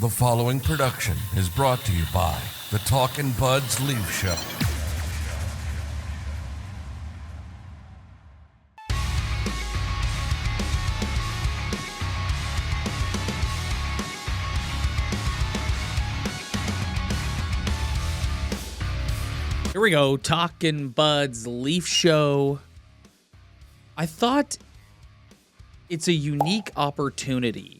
The following production is brought to you by the Talkin' Buds Leaf Show. Here we go, Talkin' Buds Leaf Show. I thought it's a unique opportunity,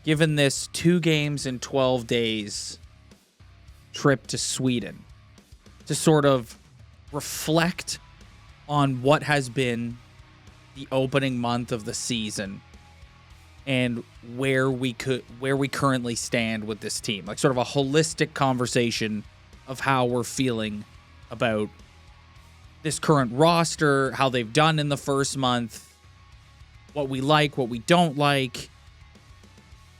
given this 2 games in 12 days trip to Sweden, to sort of reflect on what has been the opening month of the season and where we currently stand with this team. Like sort of a holistic conversation of how we're feeling about this current roster, how they've done in the first month, what we like, what we don't like.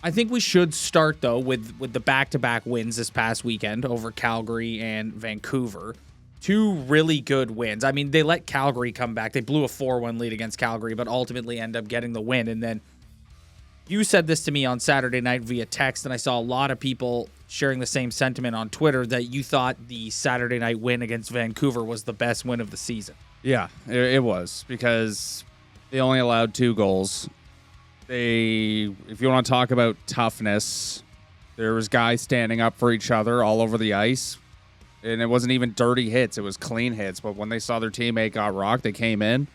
I think we should start, though, with the back-to-back wins this past weekend over Calgary and Vancouver. 2 really good wins. I mean, they let Calgary come back. They blew a 4-1 lead against Calgary, but ultimately end up getting the win. And then you said this to me on Saturday night via text, and I saw a lot of people sharing the same sentiment on Twitter that you thought the Saturday night win against Vancouver was the best win of the season. Yeah, it was, because they only allowed 2 goals. If you want to talk about toughness, there was guys standing up for each other all over the ice, and it wasn't even dirty hits. It was clean hits, but when they saw their teammate got rocked, they came in.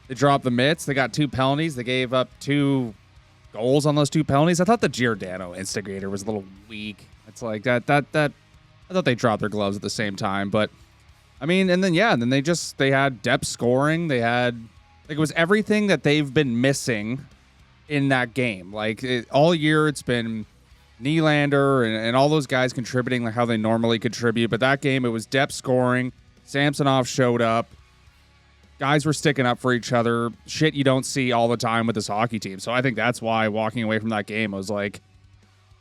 They dropped the mitts. They got 2 penalties. They gave up 2 goals on those 2 penalties. I thought the Giordano instigator was a little weak. It's like that. I thought they dropped their gloves at the same time, but I mean, and then they had depth scoring. They had, like, it was everything that they've been missing in that game. Like all year, it's been Nylander and all those guys contributing like how they normally contribute. But that game, it was depth scoring. Samsonov showed up. Guys were sticking up for each other. Shit you don't see all the time with this hockey team. So I think that's why walking away from that game, I was like,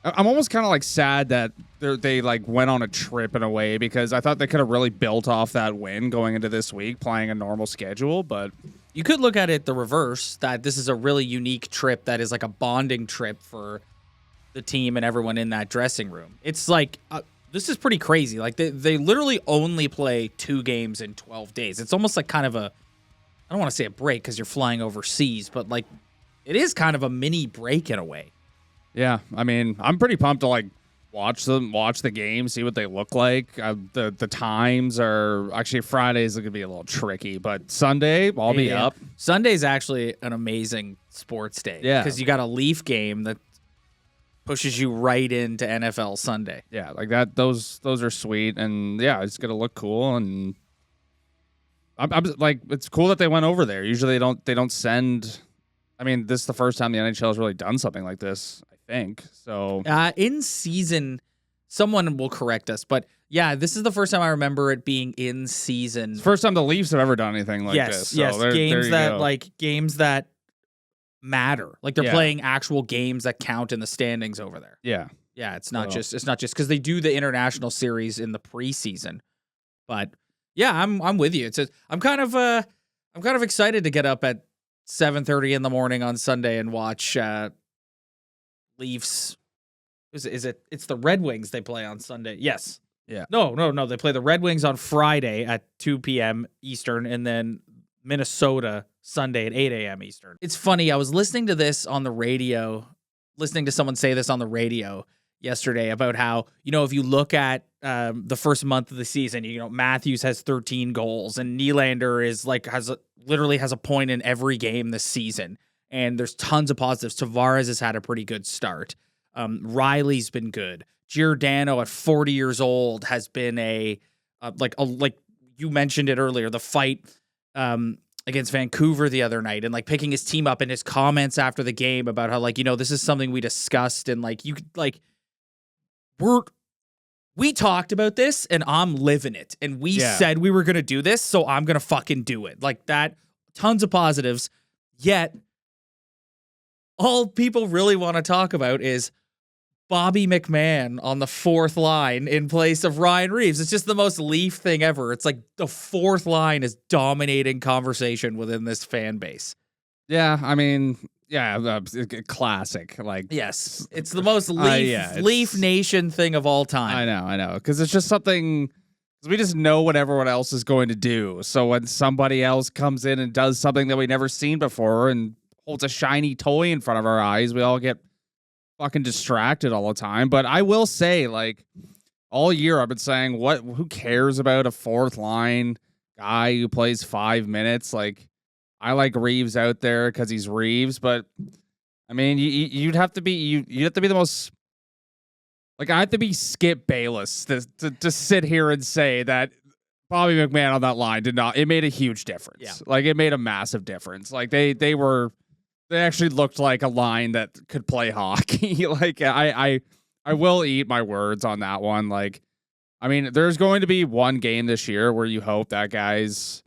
I'm almost kind of like sad that they like went on a trip in a way, because I thought they could have really built off that win going into this week, playing a normal schedule. But you could look at it the reverse, that this is a really unique trip that is like a bonding trip for the team and everyone in that dressing room. It's like, this is pretty crazy. Like they literally only play 2 games in 12 days. It's almost like kind of a, I don't want to say a break because you're flying overseas, but like it is kind of a mini break in a way. Yeah, I mean, I'm pretty pumped to like watch the game, see what they look like. The times are actually, Fridays are gonna be a little tricky, but Sunday I'll be up. Sunday's actually an amazing sports day. Yeah, because you got a Leaf game that pushes you right into NFL Sunday. Yeah, like that. Those are sweet, and yeah, it's gonna look cool. And I'm like, it's cool that they went over there. Usually they don't send. I mean, this is the first time the NHL has really done something like this, I think. So in season, someone will correct us, but yeah, this is the first time I remember it being in season. It's the first time the Leafs have ever done anything like this. So yes, games that matter. Like they're playing actual games that count in the standings over there. Yeah. Yeah, it's not just because they do the international series in the preseason. But yeah, I'm with you. I'm kind of excited to get up at 7:30 in the morning on Sunday and watch Leafs. It's the Red Wings they play on Sunday. Yes. Yeah. No. They play the Red Wings on Friday at 2 p.m. Eastern, and then Minnesota Sunday at 8 a.m. Eastern. It's funny. I was listening to this on the radio, listening to someone say this on the radio yesterday about how, if you look at the first month of the season, Matthews has 13 goals and Nylander is like literally has a point in every game this season. And there's tons of positives. Tavares has had a pretty good start. Riley's been good. Giordano at 40 years old has been like you mentioned it earlier, the fight against Vancouver the other night, and like picking his team up, and his comments after the game about how this is something we discussed, and we talked about this and I'm living it, and we said we were going to do this, so I'm going to fucking do it. Like that, tons of positives. Yet all people really want to talk about is Bobby McMahon on the 4th line in place of Ryan Reeves. It's just the most Leaf thing ever. It's like the 4th line is dominating conversation within this fan base. Yeah, I mean, classic. Like, yes, it's the most yeah, Leaf Nation thing of all time. I know, because it's just something. We just know what everyone else is going to do. So when somebody else comes in and does something that we never seen before and holds a shiny toy in front of our eyes, we all get fucking distracted all the time. But I will say, like, all year I've been saying, who cares about a fourth line guy who plays 5 minutes? Like, I like Reeves out there because he's Reeves, but I mean, you'd have to be the most. Like, I have to be Skip Bayless to sit here and say that Bobby McMahon on that line it made a huge difference. Yeah. Like, it made a massive difference. Like, they actually looked like a line that could play hockey. Like, I will eat my words on that one. Like, I mean, there's going to be one game this year where you hope that guy's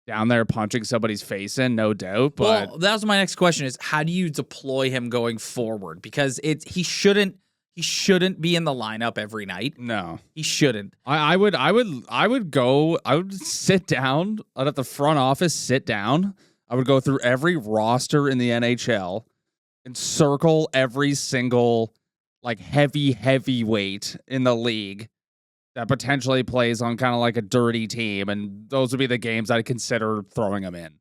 down there punching somebody's face in, no doubt. But well, that was my next question: is how do you deploy him going forward? Because he shouldn't be in the lineup every night. no. He shouldn't. I would sit down. I'd at the front office, sit down. I would go through every roster in the NHL and circle every single like heavyweight in the league that potentially plays on kind of like a dirty team, and those would be the games I'd consider throwing them in.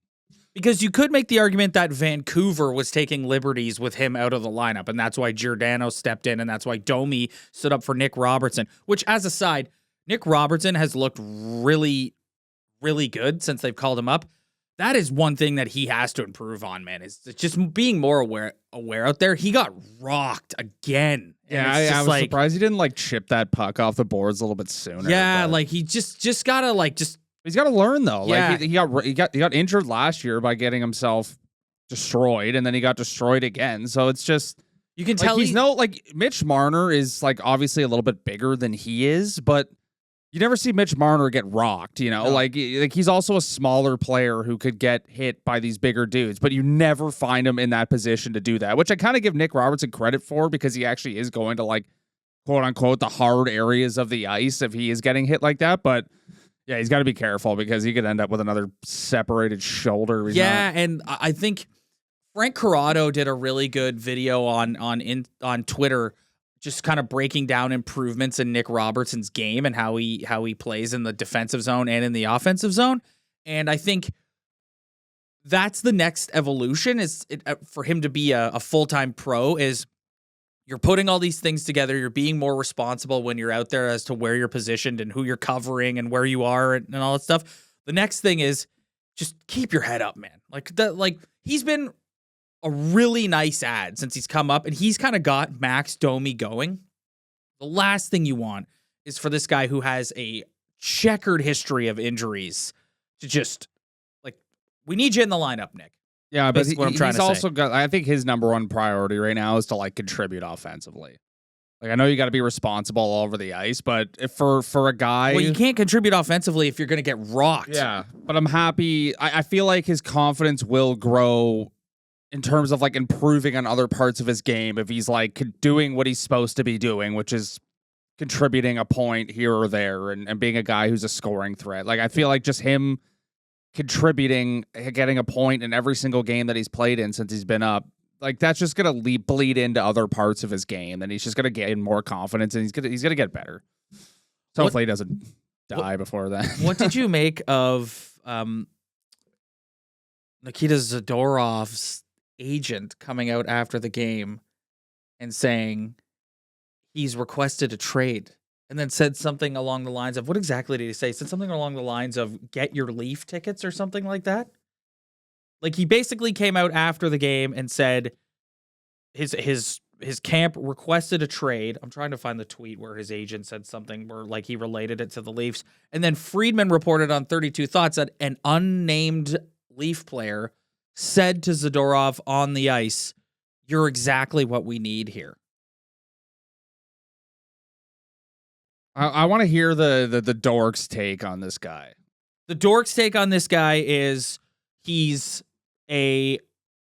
Because you could make the argument that Vancouver was taking liberties with him out of the lineup, and that's why Giordano stepped in, and that's why Domi stood up for Nick Robertson, which, as a side, Nick Robertson has looked really, really good since they've called him up. That is one thing that he has to improve on, man, is just being more aware out there. He got rocked again. Yeah, I was surprised he didn't like chip that puck off the boards a little bit sooner. Yeah, like he just gotta like just. He's got to learn though. Yeah. Like he got injured last year by getting himself destroyed, and then he got destroyed again. So it's just you can like, tell he's Mitch Marner is like obviously a little bit bigger than he is, but you never see Mitch Marner get rocked. You know, No. like he's also a smaller player who could get hit by these bigger dudes, but you never find him in that position to do that. Which I kind of give Nick Robertson credit for because he actually is going to like quote unquote the hard areas of the ice if he is getting hit like that, but. Yeah, he's got to be careful because he could end up with another separated shoulder. And I think Frank Corrado did a really good video on Twitter, just kind of breaking down improvements in Nick Robertson's game and how he plays in the defensive zone and in the offensive zone. And I think that's the next evolution for him to be a full-time pro is you're putting all these things together. You're being more responsible when you're out there as to where you're positioned and who you're covering and where you are and all that stuff. The next thing is just keep your head up, man. Like he's been a really nice ad since he's come up, and he's kind of got Max Domi going. The last thing you want is for this guy who has a checkered history of injuries to just like, we need you in the lineup, Nick. Yeah, but what I'm trying he's to also say. got. I think his number one priority right now is to like contribute offensively. Like I know you got to be responsible all over the ice, but if for a guy, well, you can't contribute offensively if you're going to get rocked. Yeah, but I'm happy. I feel like his confidence will grow in terms of like improving on other parts of his game if he's like doing what he's supposed to be doing, which is contributing a point here or there and being a guy who's a scoring threat. Like I feel like just him contributing, getting a point in every single game that he's played in since he's been up, like that's just gonna bleed into other parts of his game, and he's just gonna gain more confidence, and he's gonna get better. So hopefully he doesn't die before that. What did you make of Nikita Zadorov's agent coming out after the game and saying he's requested a trade? And then said something along the lines of, what exactly did he say? He said something along the lines of get your Leaf tickets or something like that. Like he basically came out after the game and said his camp requested a trade. I'm trying to find the tweet where his agent said something where like he related it to the Leafs. And then Friedman reported on 32 Thoughts that an unnamed Leaf player said to Zadorov on the ice, "You're exactly what we need here." I want to hear the dork's take on this guy. The dork's take on this guy is he's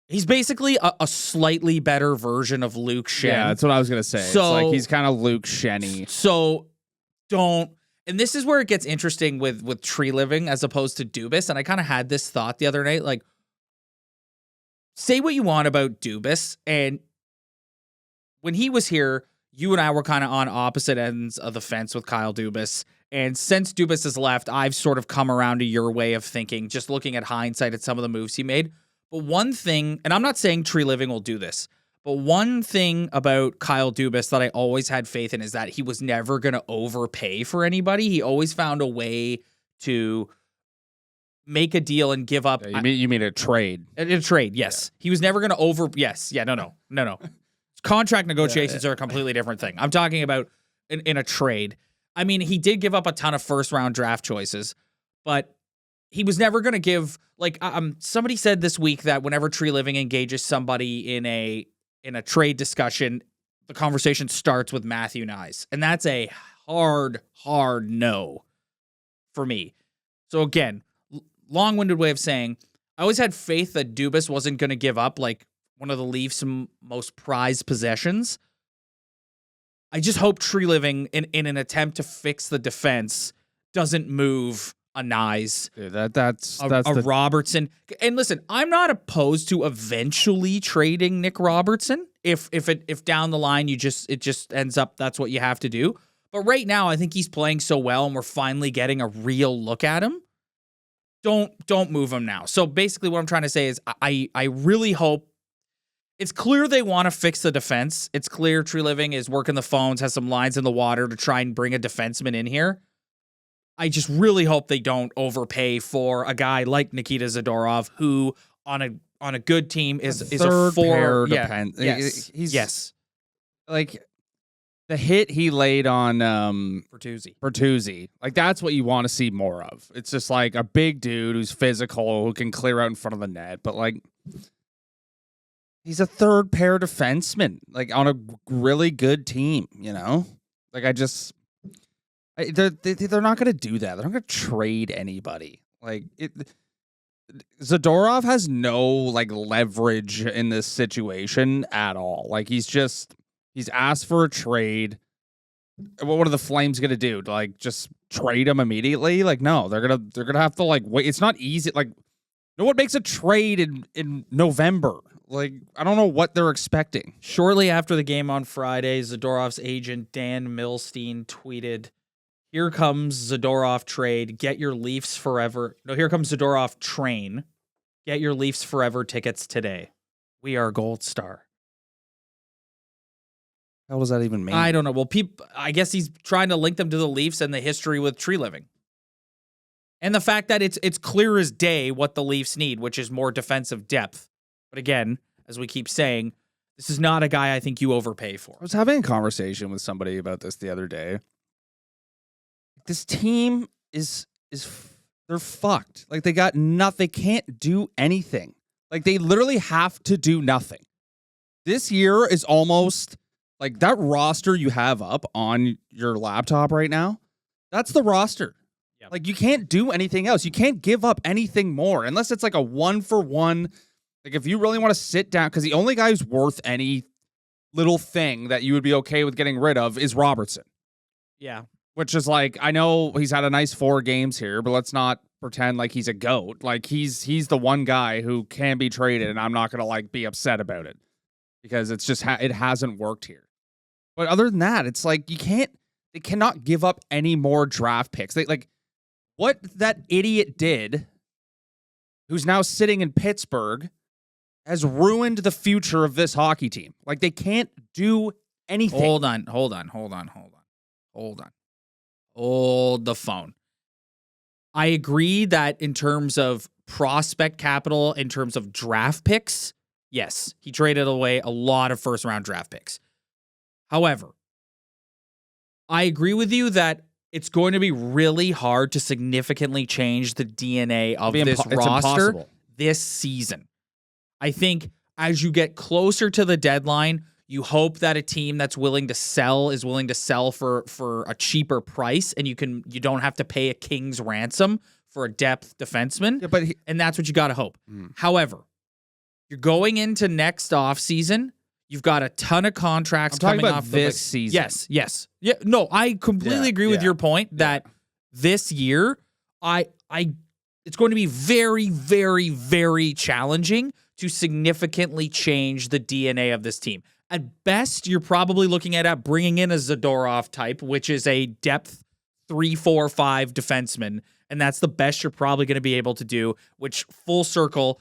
basically a slightly better version of Luke Shen. Yeah, that's what I was gonna say. So, it's like he's kind of Luke Shenny. So don't. And this is where it gets interesting with Tree Living as opposed to Dubas. And I kind of had this thought the other night, like say what you want about Dubas, and when he was here, you and I were kind of on opposite ends of the fence with Kyle Dubas. And since Dubas has left, I've sort of come around to your way of thinking, just looking at hindsight at some of the moves he made. But one thing, and I'm not saying Tree Living will do this, but one thing about Kyle Dubas that I always had faith in is that he was never going to overpay for anybody. He always found a way to make a deal and give up. You mean a trade? A trade, yes. Yeah. He was never going to yes. Yeah, no. Contract negotiations are a completely different thing. I'm talking about in a trade. I mean, he did give up a ton of first-round draft choices, but he was never going to give, like, somebody said this week that whenever Tree Living engages somebody in a trade discussion, the conversation starts with Matthew Nyes. And that's a hard no for me. So again, long-winded way of saying, I always had faith that Dubas wasn't going to give up, like, one of the Leafs' most prized possessions. I just hope Tree Living, in an attempt to fix the defense, doesn't move a Nyes, that's Robertson. And listen, I'm not opposed to eventually trading Nick Robertson if down the line it just ends up that's what you have to do. But right now, I think he's playing so well, and we're finally getting a real look at him. Don't move him now. So basically, what I'm trying to say is, I really hope. It's clear they want to fix the defense. It's clear Tree Living is working the phones, has some lines in the water to try and bring a defenseman in here. I just really hope they don't overpay for a guy like Nikita Zadorov, who on a good team is a four. Yes. Like the hit he laid on Bertuzzi. Like that's what you want to see more of. It's just like a big dude who's physical, who can clear out in front of the net, but like. He's a third pair defenseman, like on a really good team, you know? Like they're not going to do that. They're not going to trade anybody. Like Zadorov has no like leverage in this situation at all. Like he's asked for a trade. What are the Flames going to do? Like just trade him immediately? Like no, they're going to have to like wait. It's not easy. Like no one makes a trade in November. Like, I don't know what they're expecting. Shortly after the game on Friday, Zadorov's agent, Dan Milstein, tweeted, "Here comes Zadorov trade. Get your Leafs forever." No, here comes Zadorov train. Get your Leafs forever tickets today. We are Gold Star. How does that even mean? I don't know. Well, I guess he's trying to link them to the Leafs and the history with Tree Living. And the fact that it's clear as day what the Leafs need, which is more defensive depth. But again, as we keep saying, this is not a guy I think you overpay for. I was having a conversation with somebody about this the other day. This team they're fucked. Like they got nothing. They can't do anything. Like they literally have to do nothing. This year is almost like that roster you have up on your laptop right now. That's the roster. Yep. Like you can't do anything else. You can't give up anything more unless it's like a 1-for-1. Like, if you really want to sit down, because the only guy who's worth any little thing that you would be okay with getting rid of is Robertson. Yeah. Which is like, I know he's had a nice 4 games here, but let's not pretend like he's a GOAT. Like, he's the one guy who can be traded, and I'm not going to, like, be upset about it. Because it's just, it hasn't worked here. But other than that, it's like, they cannot give up any more draft picks. What that idiot did, who's now sitting in Pittsburgh, has ruined the future of this hockey team. Like, they can't do anything. Hold on. Hold the phone. I agree that in terms of prospect capital, in terms of draft picks, yes, he traded away a lot of first-round draft picks. However, I agree with you that it's going to be really hard to significantly change the DNA of this roster this season. I think as you get closer to the deadline, you hope that a team that's willing to sell is willing to sell for a cheaper price, and you don't have to pay a king's ransom for a depth defenseman. Yeah, and that's what you got to hope. However, you're going into next offseason. You've got a ton of contracts coming about off this season. Yes. Yeah, no, I completely agree with your point that this year, it's going to be very, very, very challenging to significantly change the DNA of this team. At best, you're probably looking at bringing in a Zadorov type, which is a depth 3, 4, 5 defenseman, and that's the best you're probably going to be able to do, which full circle,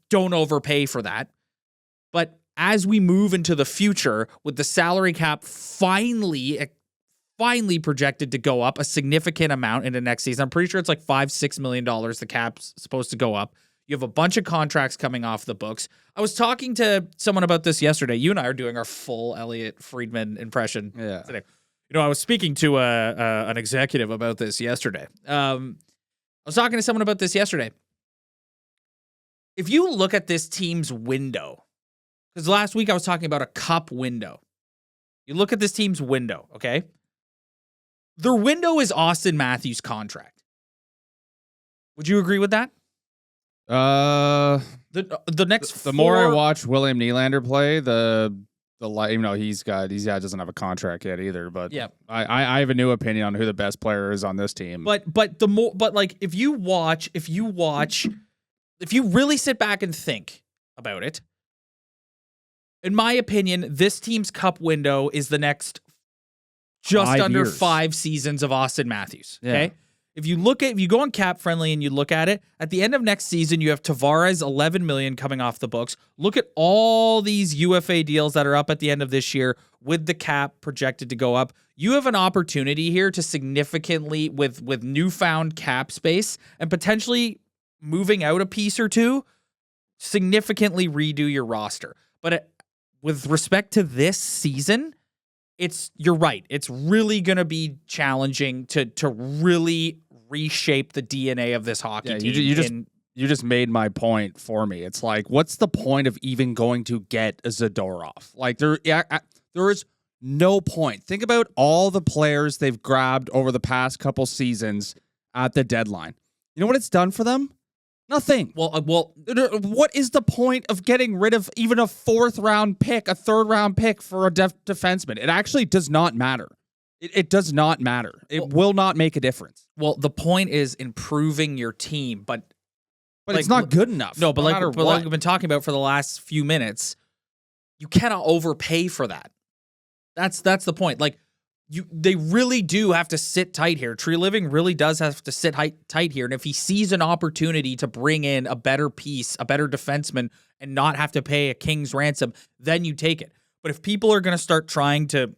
don't overpay for that. But as we move into the future, with the salary cap finally projected to go up a significant amount into next season, I'm pretty sure it's like $5-6 million the cap's supposed to go up. You have a bunch of contracts coming off the books. I was talking to someone about this yesterday. You and I are doing our full Elliot Friedman impression today. I was speaking to an executive about this yesterday. I was talking to someone about this yesterday. If you look at this team's window, because last week I was talking about a cup window. You look at this team's window, okay? Their window is Austin Matthews' contract. Would you agree with that? The next the more I watch William Nylander play, he doesn't have a contract yet either. But yeah, I have a new opinion on who the best player is on this team. But if you really sit back and think about it, in my opinion, this team's cup window is the next just under 5 seasons of Austin Matthews. Okay. Yeah. If you go on Cap Friendly and you look at it, at the end of next season, you have Tavares, $11 million coming off the books. Look at all these UFA deals that are up at the end of this year with the cap projected to go up. You have an opportunity here to significantly, with newfound cap space and potentially moving out a piece or two, significantly redo your roster. But with respect to this season, you're right. It's really going to be challenging to really reshape the DNA of this hockey team. You just made my point for me. It's like, what's the point of even going to get a Zadorov? Like there is no point. Think about all the players they've grabbed over the past couple seasons at the deadline. You know what it's done for them? Nothing. Well, what is the point of getting rid of even a 4th round pick, a 3rd round pick for a defenseman? It actually does not matter. It does not matter. It will not make a difference. Well, the point is improving your team, but it's not good enough. No, but like we've been talking about for the last few minutes, you cannot overpay for that. That's the point. Like they really do have to sit tight here. Tree Living really does have to sit tight here. And if he sees an opportunity to bring in a better piece, a better defenseman, and not have to pay a king's ransom, then you take it. But if people are going to start trying to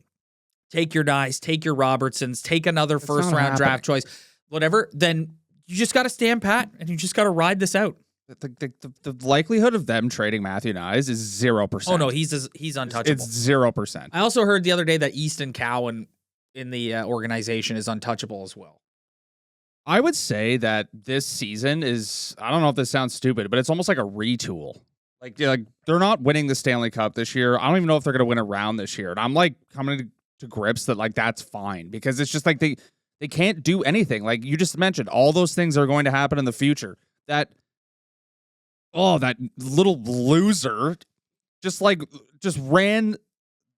take your Nyes, take your Robertsons, take another first-round draft choice, whatever, then you just got to stand pat and you just got to ride this out. The likelihood of them trading Matthew Nyes is 0%. Oh, no, he's untouchable. It's 0%. I also heard the other day that Easton Cowan in the organization is untouchable as well. I would say that this season is, I don't know if this sounds stupid, but it's almost like a retool. Like they're not winning the Stanley Cup this year. I don't even know if they're going to win a round this year. And I'm like coming to grips that like that's fine, because it's just like they can't do anything. Like you just mentioned, all those things are going to happen in the future. That little loser just ran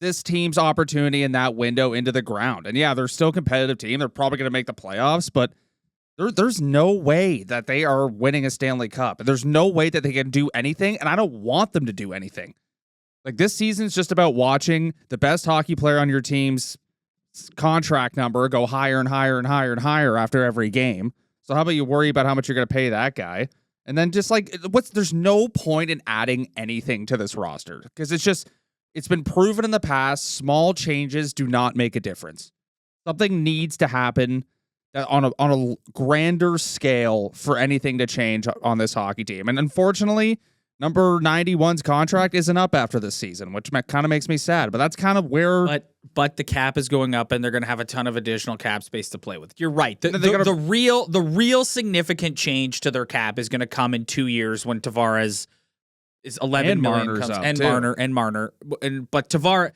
this team's opportunity in that window into the ground. And yeah, they're still a competitive team. They're probably going to make the playoffs, but there's no way that they are winning a Stanley Cup. There's no way that they can do anything, and I don't want them to do anything. Like this season's just about watching the best hockey player on your team's contract number go higher and higher and higher and higher after every game. So how about you worry about how much you're going to pay that guy? And then just like there's no point in adding anything to this roster, because it's been proven in the past, small changes do not make a difference. Something needs to happen on a grander scale for anything to change on this hockey team. And unfortunately, number 91's contract isn't up after this season, which kind of makes me sad. But that's kind of where. But the cap is going up, and they're going to have a ton of additional cap space to play with. You're right. The real significant change to their cap is going to come in 2 years when Tavares is 11 million Marner's comes, up and too. Marner, but Tavares.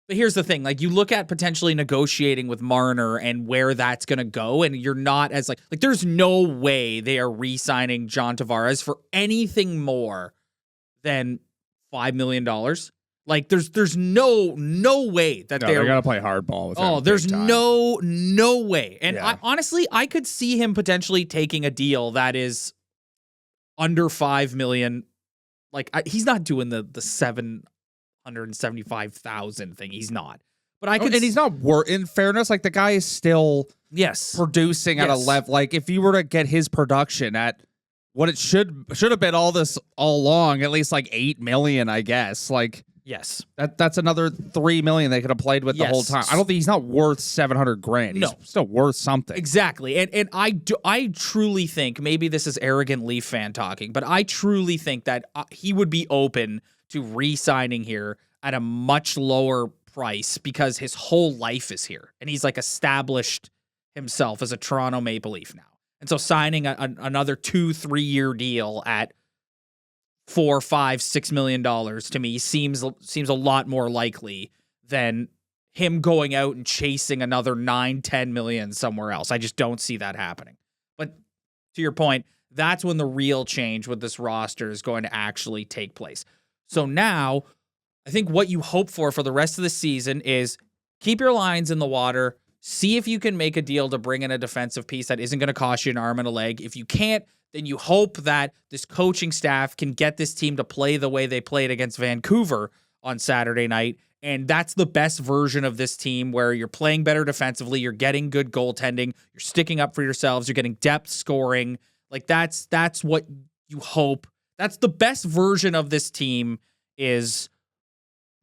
But here's the thing: like you look at potentially negotiating with Marner and where that's going to go, and you're not as like there's no way they are re-signing John Tavares for anything more than $5 million. Like there's no way that they're gonna play hardball with him. Oh, there's no way. And yeah. I could see him potentially taking a deal that is under $5 million he's not doing the 775,000 thing. He's not. But I could, and he's not. In fairness, like the guy is still producing at a level. Like if you were to get his production at what it should have been all along, at least like 8 million, I guess. Like yes, that's another 3 million they could have played with the whole time. I don't think he's not worth 700 grand. He's still worth something. Exactly. And I truly think, maybe this is arrogant Leaf fan talking, but I truly think that he would be open to re-signing here at a much lower price because his whole life is here and he's like established himself as a Toronto Maple Leaf now. And so signing another 2-3 year deal at $4, $5, $6 million to me seems a lot more likely than him going out and chasing another 9-10 million somewhere else. I just don't see that happening. But to your point, that's when the real change with this roster is going to actually take place. So now I think what you hope for the rest of the season is keep your lines in the water, see if you can make a deal to bring in a defensive piece that isn't going to cost you an arm and a leg. If you can't, then you hope that this coaching staff can get this team to play the way they played against Vancouver on Saturday night. And that's the best version of this team where you're playing better defensively, you're getting good goaltending, you're sticking up for yourselves, you're getting depth scoring. Like that's what you hope. That's the best version of this team, is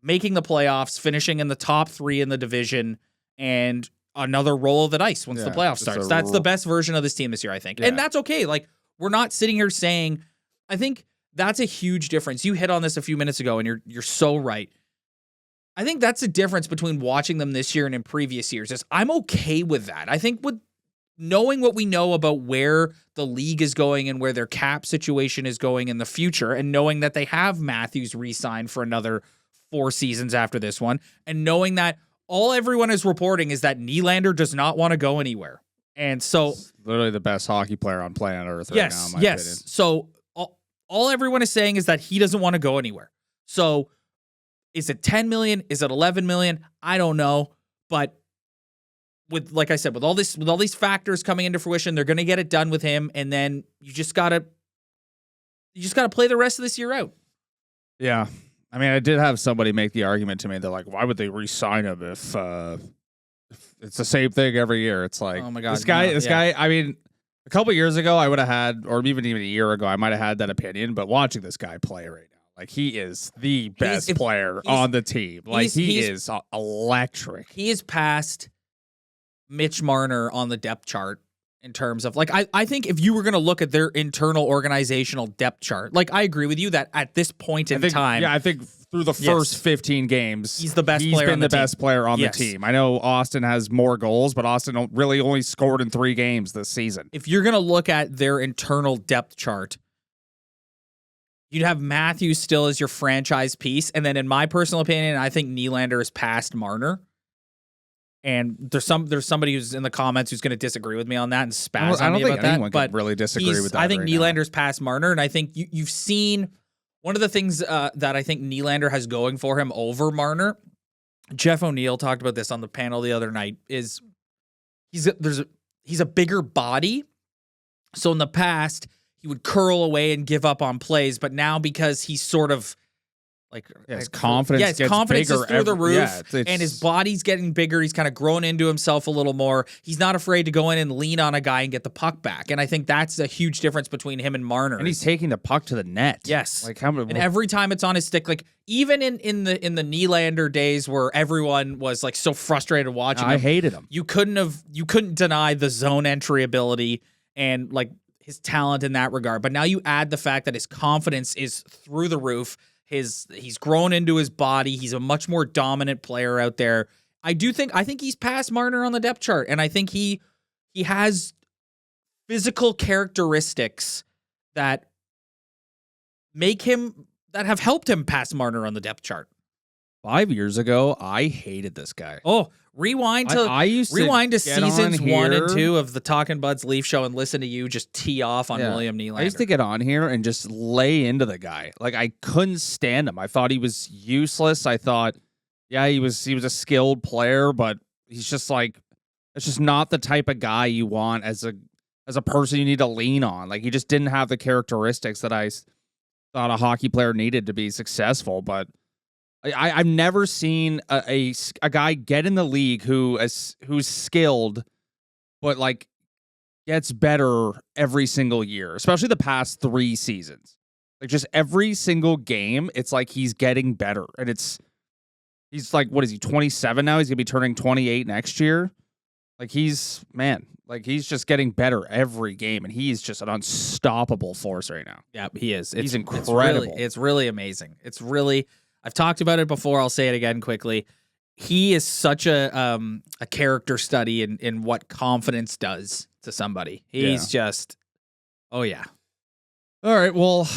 making the playoffs, finishing in the top 3 in the division, and another roll of the dice once the playoffs starts. That's the best version of this team this year, I think. Yeah. And that's okay. Like, we're not sitting here saying, I think that's a huge difference. You hit on this a few minutes ago, and you're so right. I think that's the difference between watching them this year and in previous years. Is I'm okay with that. I think with knowing what we know about where the league is going and where their cap situation is going in the future, and knowing that they have Matthews re-signed for another 4 seasons after this one, and knowing that all everyone is reporting is that Nylander does not want to go anywhere. And so it's literally the best hockey player on planet Earth right now, in my opinion. So all everyone is saying is that he doesn't want to go anywhere. So is it 10 million? Is it 11 million? I don't know. But with, like I said, with all these factors coming into fruition, they're going to get it done with him. And then you just gotta play the rest of this year out. Yeah. I mean, I did have somebody make the argument to me. They're like, why would they re-sign him if it's the same thing every year? It's like, oh my God, this guy, I mean, a couple years ago, I would have had, or even a year ago, I might have had that opinion. But watching this guy play right now, like, he is the best player on the team. Like, he is electric. He is past Mitch Marner on the depth chart in terms of, like, I think if you were going to look at their internal organizational depth chart, like, I agree with you that at this point in time. Yeah, I think through the first 15 games, he's the best player on the team. He's been the best player on the team. I know Austin has more goals, but Austin really only scored in 3 games this season. If you're going to look at their internal depth chart, you'd have Matthews still as your franchise piece. And then in my personal opinion, I think Nylander is past Marner. And there's somebody who's in the comments who's going to disagree with me on that and spaz on me about that. I don't think anyone can really disagree with that. I think Nylander's past Marner, and I think you've seen one of the things that I think Nylander has going for him over Marner. Jeff O'Neill talked about this on the panel the other night. Is he's a bigger body, so in the past he would curl away and give up on plays, but now because he's sort of his confidence is through the roof, and his body's getting bigger. He's kind of grown into himself a little more. He's not afraid to go in and lean on a guy and get the puck back. And I think that's a huge difference between him and Marner. And he's taking the puck to the net. Yes, and every time it's on his stick, like even in the Nylander days where everyone was like so frustrated watching him, I hated him. You couldn't deny the zone entry ability and like his talent in that regard. But now you add the fact that his confidence is through the roof. He's grown into his body. He's a much more dominant player out there. I think he's past Marner on the depth chart, and I think he has physical characteristics that have helped him pass Marner on the depth chart. 5 years ago, I hated this guy. Oh, rewind to seasons 1 and 2 of the Talkin' Buds Leaf Show and listen to you just tee off on William Nylander. I used to get on here and just lay into the guy. Like, I couldn't stand him. I thought he was useless. I thought, he was a skilled player, but he's just like, it's just not the type of guy you want as a person you need to lean on. Like, he just didn't have the characteristics that I thought a hockey player needed to be successful. But I've never seen a guy get in the league who's skilled, but like gets better every single year, especially the past 3 seasons. Like just every single game, it's like he's getting better. And he's like, what is he, 27 now? He's going to be turning 28 next year. Like he's just getting better every game, and he's just an unstoppable force right now. Yeah, he is. He's incredible. It's really amazing. I've talked about it before. I'll say it again quickly. He is such a character study in what confidence does to somebody. He's just, oh yeah. All right. Well,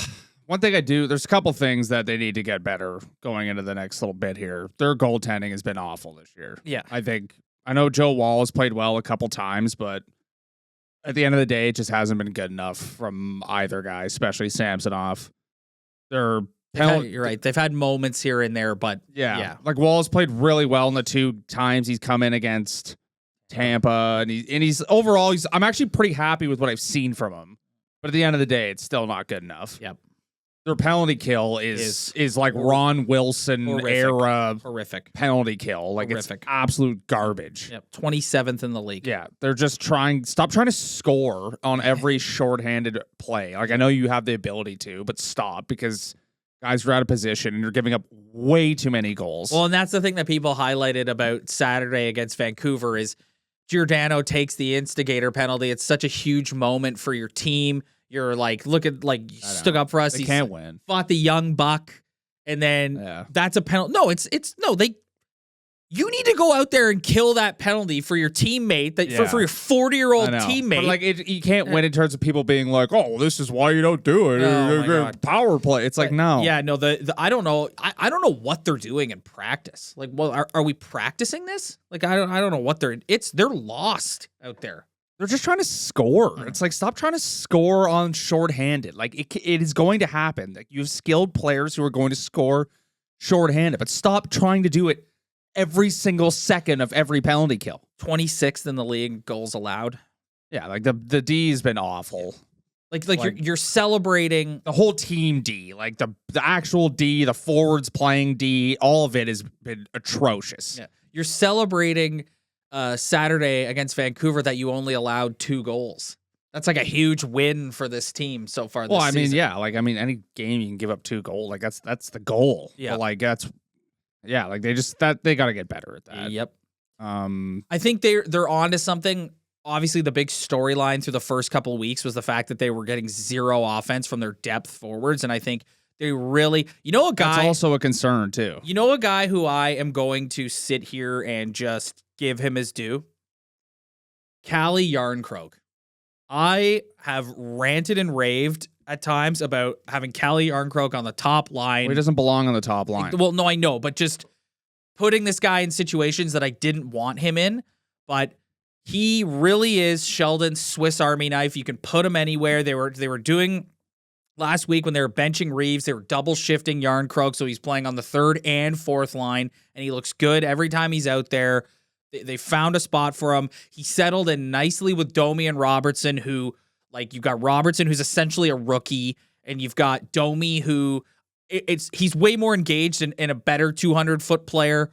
one thing there's a couple things that they need to get better going into the next little bit here. Their goaltending has been awful this year. Yeah. I know Joe Wall has played well a couple times, but at the end of the day, it just hasn't been good enough from either guy, especially Samsonov. You're right. They've had moments here and there, but yeah. Like Wall's played really well in the 2 times he's come in against Tampa, and he's overall I'm actually pretty happy with what I've seen from him. But at the end of the day, it's still not good enough. Yep. Their penalty kill is like Ron Wilson era horrific penalty kill. Like horrific. It's absolute garbage. Yep. 27th in the league. Yeah. They're just stop trying to score on every shorthanded play. Like I know you have the ability to, but stop, because guys are out of position and you're giving up way too many goals. Well, and that's the thing that people highlighted about Saturday against Vancouver is Giordano takes the instigator penalty. It's such a huge moment for your team. You're like, you stuck up for us. They can't win. Fought the young buck, and then that's a penalty. No, you need to go out there and kill that penalty for your teammate, for your 40-year-old teammate. But like you can't win in terms of people being like, "Oh, this is why you don't do it." Oh my God. Power play. It's like no. Yeah, no. I don't know. I don't know what they're doing in practice. Like, well, are we practicing this? Like, I don't know what they're lost out there. They're just trying to score. It's like, stop trying to score on shorthanded. Like it is going to happen. Like you have skilled players who are going to score shorthanded, but stop trying to do it every single second of every penalty kill. 26th in the league goals allowed. Yeah, like the D has been awful. Like you're celebrating the whole team D, like the actual D, the forwards playing D, all of it has been atrocious. Yeah. You're celebrating Saturday against Vancouver that you only allowed 2 goals. That's like a huge win for this team so far this season. Any game you can give up 2 goals, like that's the goal. Yeah. But they got to get better at that. Yep. I think they're onto something. Obviously, the big storyline through the first couple of weeks was the fact that they were getting 0 offense from their depth forwards, and I think they really, a guy. That's also a concern too. A guy who I am going to sit here and just give him his due. Calle Järnkrok. I have ranted and raved at times about having Calle Järnkrok on the top line. Well, he doesn't belong on the top line. Well, no, I know, but just putting this guy in situations that I didn't want him in. But he really is Sheldon's Swiss Army knife. You can put him anywhere. They were doing last week when they were benching Reeves. They were double shifting Järnkrok, so he's playing on the 3rd and 4th line, and he looks good every time he's out there. They found a spot for him. He settled in nicely with Domi and Robertson, who, like, you've got Robertson, who's essentially a rookie, and you've got Domi, who he's way more engaged in a better 200-foot player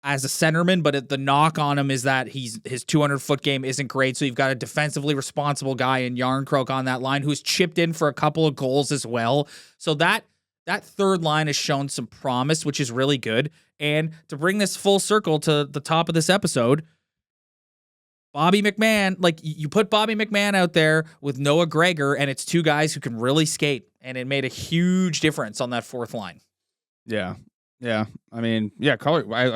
as a centerman, but the knock on him is that his 200-foot game isn't great, so you've got a defensively responsible guy in Järnkrok on that line who's chipped in for a couple of goals as well. So that 3rd line has shown some promise, which is really good. And to bring this full circle to the top of this episode, Bobby McMann, like you put Bobby McMann out there with Noah Gregor, and it's 2 guys who can really skate, and it made a huge difference on that 4th line. Yeah. Yeah. I mean, yeah,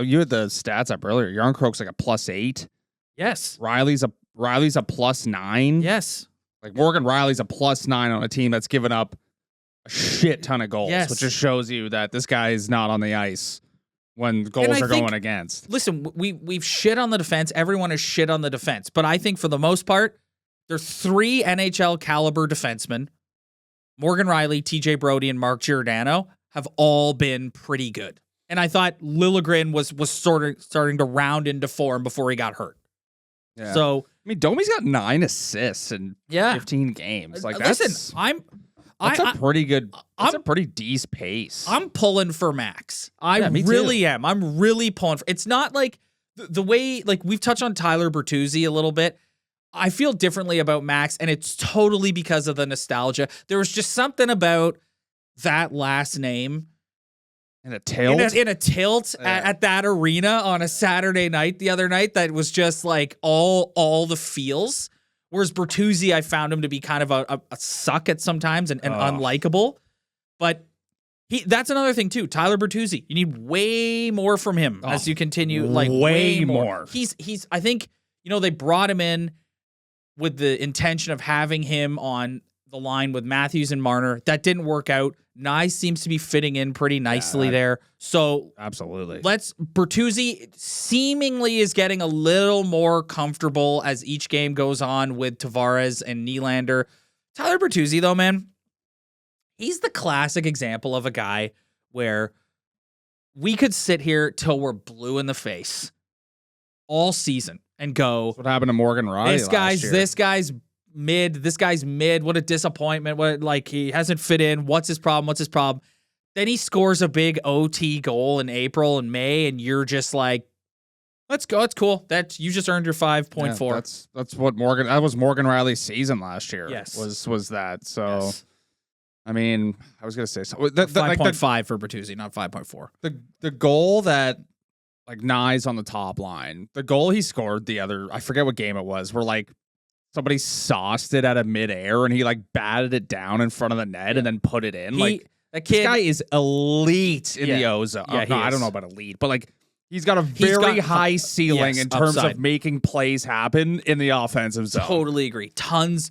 you had the stats up earlier. Järnkrok's like a +8. Yes. Riley's a +9. Yes. Like Morgan Riley's a +9 on a team that's given up a shit ton of goals, which just shows you that this guy is not on the ice when goals are going against. Listen, we've shit on the defense. Everyone has shit on the defense. But I think for the most part, there's 3 NHL caliber defensemen. Morgan Riley, TJ Brody, and Mark Giordano have all been pretty good. And I thought Liljegren was sort of starting to round into form before he got hurt. Yeah. So I mean, Domi's got 9 assists in 15 games. Like, listen, That's a pretty good. That's a pretty decent pace. I'm pulling for Max. I me really too. am. I'm really pulling for. It's not like the way, like, we've touched on Tyler Bertuzzi a little bit. I feel differently about Max, and it's totally because of the nostalgia. There was just something about that last name in a tilt. in a tilt at that arena on a Saturday night the other night that was just like all the feels. Whereas Bertuzzi, I found him to be kind of a suck at sometimes and unlikable. But that's another thing too. Tyler Bertuzzi, you need way more from him as you continue. Like way more. He's. I think they brought him in with the intention of having him on the line with Matthews and Marner. That didn't work out. Nye seems to be fitting in pretty nicely there. So absolutely. Bertuzzi seemingly is getting a little more comfortable as each game goes on with Tavares and Nylander. Tyler Bertuzzi, though, man, he's the classic example of a guy where we could sit here till we're blue in the face all season and go, that's what happened to Morgan Rielly this guy's mid. What a disappointment. What, like, he hasn't fit in. What's his problem? Then he scores a big OT goal in April and May, and you're just like, let's go. It's cool. You just earned your 5.4. Yeah, that's what that was Morgan Rielly's season last year. Yes. Was that. So yes. I mean, I was gonna say 5.5 for Bertuzzi, not 5.4. The goal that, like, Nye's on the top line, the goal he scored I forget what game it was, where like somebody sauced it out of midair and he like batted it down in front of the net and then put it in. This guy is elite in the ozone. Yeah, I don't know about elite, but like he's got a very high ceiling in terms of making plays happen in the offensive zone. Totally agree. Tons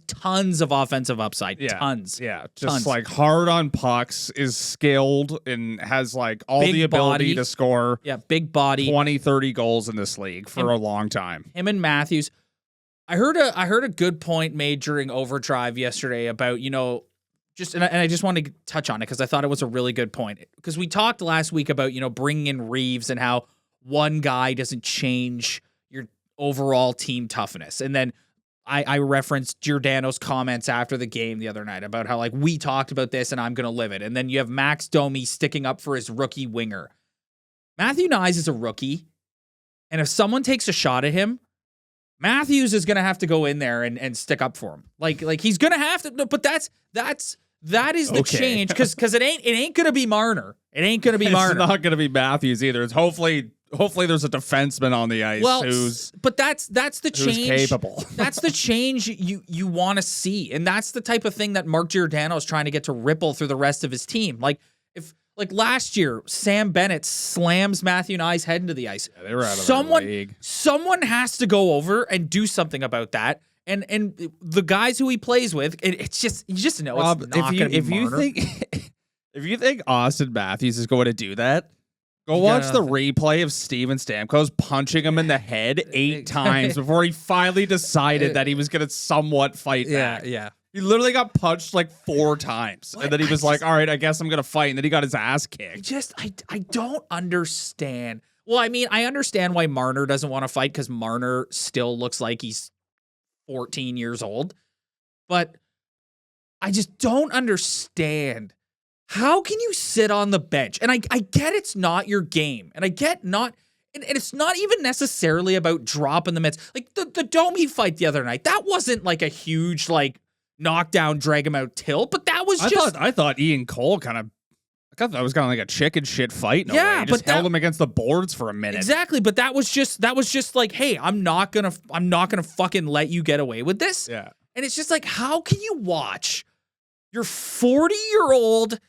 of offensive upside. Yeah. Tons. Yeah. Just like hard on pucks, is skilled and has like all the ability to score. Yeah, big body. 20, 30 goals in this league for a long time. Him and Matthews. I heard a good point made during Overdrive yesterday about, and I just wanted to touch on it because I thought it was a really good point. Because we talked last week about, bringing in Reeves and how one guy doesn't change your overall team toughness. And then I referenced Giordano's comments after the game the other night about how, like, we talked about this and I'm going to live it. And then you have Max Domi sticking up for his rookie winger. Matthew Nyes is a rookie. And if someone takes a shot at him, Matthews is going to have to go in there and stick up for him. Like he's going to have to, but that is the change. Cause it ain't going to be Marner. It ain't going to be Marner. It's not going to be Matthews either. It's hopefully there's a defenseman on the ice but that's the change. Who's capable. That's the change you want to see. And that's the type of thing that Mark Giordano is trying to get to ripple through the rest of his team. Like last year, Sam Bennett slams Matthew Nyes' head into the ice. Yeah, they were out of the league. Someone has to go over and do something about that. And the guys who he plays with, it's just, you just know it's not going to be Marner. If you think Austin Matthews is going to do that, go watch the replay of Steven Stamkos punching him in the head 8 times before he finally decided that he was going to somewhat fight back. Yeah. He literally got punched like 4 times. And then he was like, all right, I guess I'm going to fight. And then he got his ass kicked. I don't understand. Well, I mean, I understand why Marner doesn't want to fight because Marner still looks like he's 14 years old. But I just don't understand. How can you sit on the bench? And I get it's not your game. And I get not... And it's not even necessarily about dropping the mitts. Like, the Domi fight the other night, that wasn't like a huge, like, knockdown, drag him out tilt, but that was I thought Ian Cole I thought that was kind of like a chicken shit fight. No way. He just held him against the boards for a minute. Exactly, but that was just like, hey, I'm not gonna fucking let you get away with this. Yeah. And it's just like, how can you watch your 40-year-old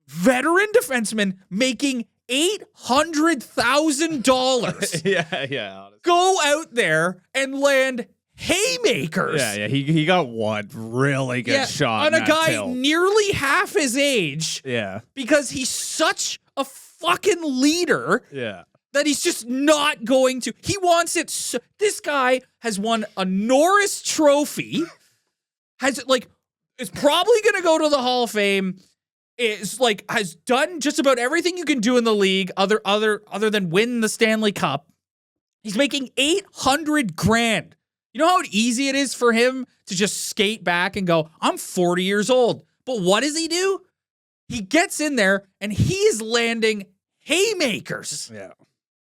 veteran defenseman making $800,000 yeah, go out there and land haymakers? Yeah, he got one really good shot on a guy tilt. nearly half his age. Yeah, because he's such a fucking leader. Yeah, that he's just not going to. He wants it. This guy has won a Norris Trophy. Is probably going to go to the Hall of Fame. Has done just about everything you can do in the league, other than win the Stanley Cup. He's making $800,000. You know how easy it is for him to just skate back and go, I'm 40 years old. But what does he do? He gets in there and he's landing haymakers. Yeah.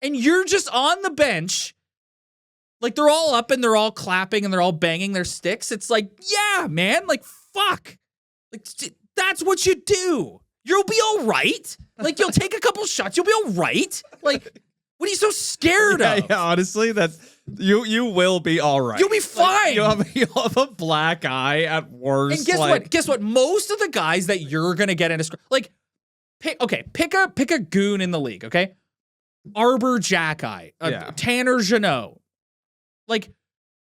And you're just on the bench. Like, they're all up and they're all clapping and they're all banging their sticks. It's like, yeah, man, like, fuck. Like, that's what you do. You'll be all right. Like, you'll take a couple shots. You'll be all right. Like, what are you so scared of? Yeah, honestly, you will be all right. You'll be fine. Like, you'll have a black eye at worst. And guess what? Guess what? Most of the guys that you're gonna get in a like, pick a goon in the league. Okay, Arbor Jackeye, Tanner Jeannot, like,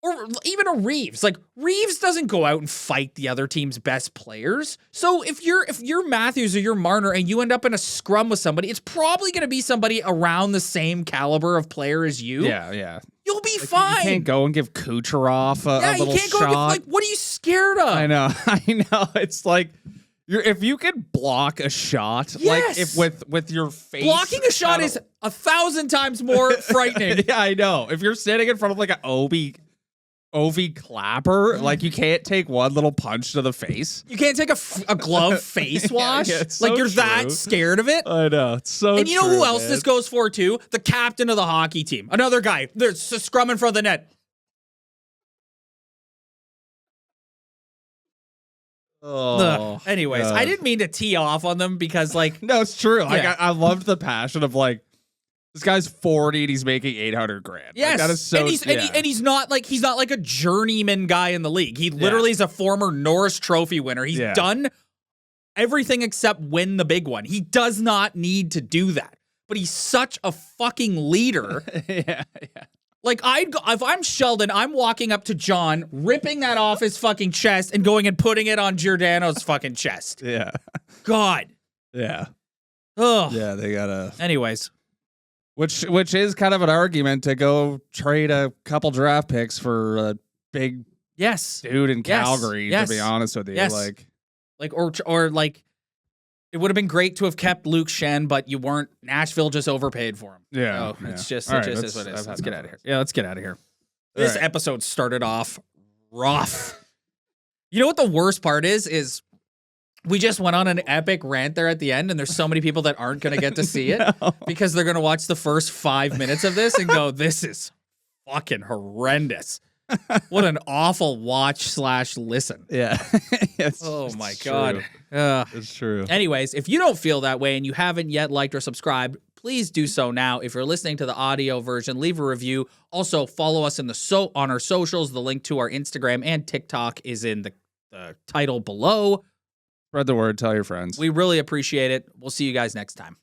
or even a Reeves. Like, Reeves doesn't go out and fight the other team's best players. So if you're Matthews or you're Marner and you end up in a scrum with somebody, it's probably gonna be somebody around the same caliber of player as you. Yeah. You'll be fine. You can't go and give Kucherov a little shot. Like, what are you scared of? I know. It's like if you can block a shot, like if with your face, blocking a shot is 1,000 times more frightening. Yeah, I know. If you're standing in front of like an Ovi clapper, like you can't take one little punch to the face. You can't take a glove face wash. Like, you're that scared of it. I know. It's so And you know who else this goes for too? The captain of the hockey team. Another guy. There's a scrum in front of the net. Oh. Anyways, I didn't mean to tee off on them because, like, no, it's true. Like, Yeah. I loved the passion of like, this guy's 40 and he's making $800,000. yes, Like, that is so. and he's not like a journeyman guy in the league. He literally is a former Norris Trophy winner. He's done everything except win the big one. He does not need to do that. But he's such a fucking leader. Yeah. Like, if I'm Sheldon, I'm walking up to John, ripping that off his fucking chest and going and putting it on Giordano's fucking chest. Yeah. God. Yeah. Ugh. Yeah, they gotta. Anyways. Which is kind of an argument to go trade a couple draft picks for a big dude in Calgary, to be honest with you. Yes. Like or like, it would have been great to have kept Luke Shen, but you weren't. Nashville just overpaid for him. Yeah. So it's just, All right, is what it is. Let's get out of here. Yeah, let's get out of here. All This right. episode started off rough. You know what the worst part is we just went on an epic rant there at the end, and there's so many people that aren't going to get to see it because they're going to watch the first 5 minutes of this and go, this is fucking horrendous. What an awful watch/listen. Yeah. Oh my God. It's true. Anyways, if you don't feel that way and you haven't yet liked or subscribed, please do so now. If you're listening to the audio version, leave a review. Also, follow us on our socials. The link to our Instagram and TikTok is in the title below. Spread the word. Tell your friends. We really appreciate it. We'll see you guys next time.